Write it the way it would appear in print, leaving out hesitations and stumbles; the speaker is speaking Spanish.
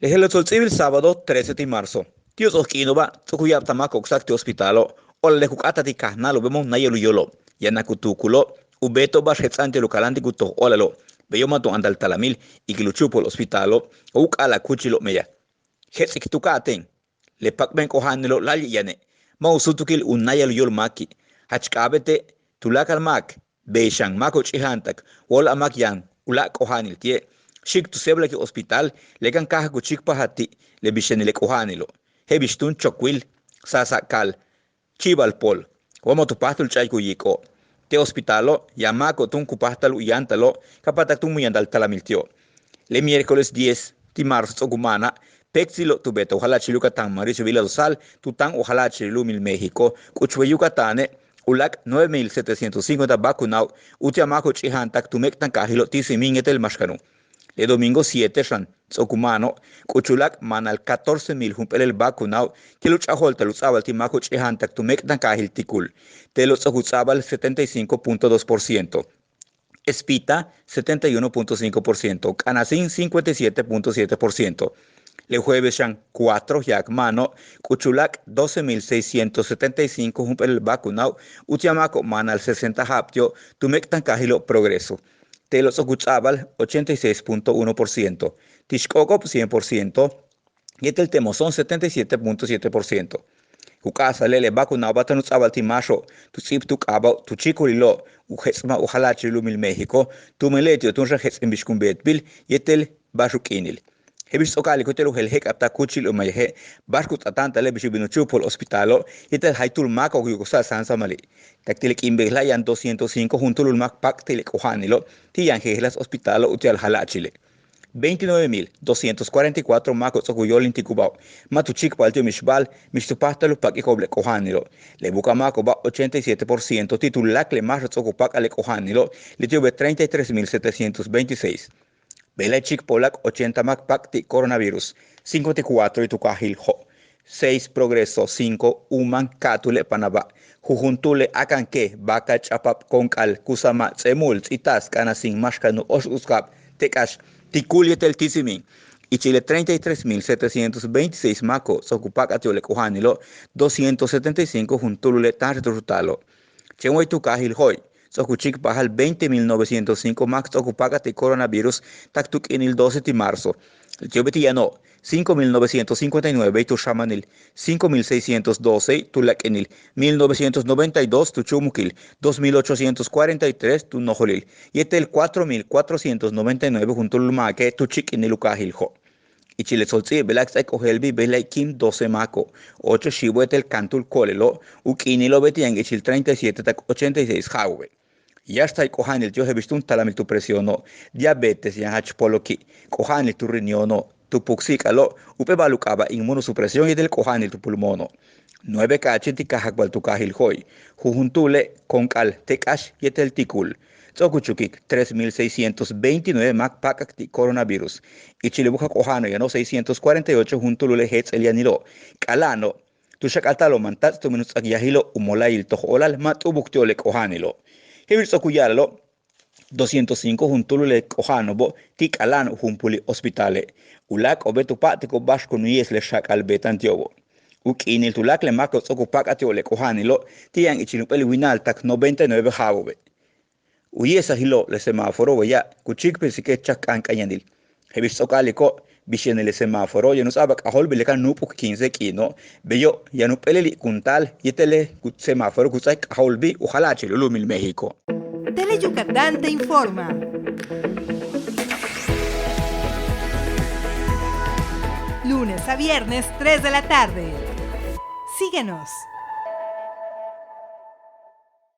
El civil sábado 13 de marzo. Tios Okinova, Tsukuyap Tamako Xakti Hospitalo, o le Kukata di Kahnalo, vemos Nayelu Yolo, Yanakutukulo, Ubeto Bashetzante Lucalanti Guto, Olalo, Beyomato Andal Talamil, Igiluchupo Hospitalo, Ukala Kuchilo Meya. Hetsik Tukaten, Le Pakben Kohanelo Lali Yane, Mausutukil Unayel Yol Maki, Hachkabete, Tulakal Mak, Beishang Mako Chihantak, Wol Amak Yan, Ulak Kohanil Tie. Shik tu sebla ki hospital lekan kaha ku chik pahati le bishenile kohanilo he bishtun chokwil sasakal chibal pol wamo tu pastul chay ku yiko te hospitalo yamako tun ku pahtalu yantalo kapatak tun muyandal talamiltio le miércoles 10 de marzo gumana pexilo tu beto ojalá chiluka tan Mauricio Vila Dosal tu tan ojalá chilu mil México kuchweyuka tane ulak 9,750 vacunado utiamako chihantak tu mektan kahilo tisimin etel mashkanu. Le domingo 7 ran Tsokumano, Kuchulak manal 14,000 humpel vacunado, que luchajol te luchaba timako chihantak tumek dan kahil tikul, te los ocutzabal 75.2%. Espita 71.5%, Canasin 57.7%. Le jueves ran 4 Yakmano, Kuchulak 12,675 humpel vacunado, Utiamako manal 60 haptio, tumek dan kahilo progreso. Telos Ocuchabal 86.1%, Tishkokop 100%, y el Temozón 77.7%. Ukasa lele vacunado batanutzabal timasho, tu sip tu kaba, tu chikulilo, ujesma ujalachilu mil México, tu meletio tu rajes en bishkumbetbil, y el bashukinil. Hebis okali kutelu helhek apta kuchil umayhe, bashkut atanta le bishubinuchu por hospitalo, y el haitul mako yugosa sansa mali. Taktilik imbegla yan 205 juntul mak pak tilik ohanilo, tiyan hehlas hospitalo utial halachile. 29,244 makos okuyol intikubao, matuchik paltio mishbal, mishtupahtalu pak ikoble ohanilo. Le buka mako ba 87% titulak le mashats okupak ale ohanilo, le tiube 33,726. Bela Chik Polak 80 Macpac de coronavirus, 54 y Tukahil Ho, 6 Progreso, 5 Uman Katule Panaba, Jujuntule Akanke, Baka Chapap Konkal, Kusama, Tsemul, Itas, Kanasin, Mashkanu, Oshkap, Tekash, Tikulitel Tisimin, y Chile 33,726 Mako, Sokupak Atiole Kohanilo, 275 Juntule Tartrutalo. Chenway Tukahil Hoy. Sokuchik bahal 20,905 max ocupaga de coronavirus taktuk en el 12 de marzo. El Tiobetiano 5,959 tu Shamanil, 5,612 tu Lakenil, 1,992 tu Chumukil, 2,843 tu Nojolil, y el 4,499 junto al Lumaque tu Chikinil Ukahiljo. Y Chile Solzi, Belax Ecohelbi, Belay Kim 12 Maco, 8 Shibuetel Cantul Colelo, Ukinilo Betiang, y Chil 37 tak 86 Jaube. Ya está cojanil, yo he visto un talamil tu presiono, diabetes, ya hach poloki, cojanil tu riñono, tu puxicalo, upe balucaba inmunosupresión y del cojanil tu pulmono. 9 cachit y cajacual tu cajil hoy, jujuntule, concal, tecash y etel ticul. Tzokuchukik 3,629 macpacac de coronavirus. Y chilebuja cojano ya no 648 juntulule hetz elianilo. Calano, tu shakatalo mantat tu minus agyahilo umolail toholal mat ubuktiole cojanilo. Hebir Sokuyalo 205 juntulule kohanobo tik alan humpuli hospitale. Ulak obetu patiko bashko nuyes le shak albetantiobo. Ukinil tulak le mako sokupak atiole kohanilo tiang ichinupeli winal tak 99 jabobe. Uyesa hilo le semáforo ya kuchik pesike chak ankayanil. Hebir Sokaliko bishenele semáforo yanus abak ahol bilekan nupuk 15 kino beyo yanupeleli kuntal yetele semáforo kusak aholbi ujalache lulumil México. Tele Yucatán te informa. Lunes a viernes 3 de la tarde. Síguenos.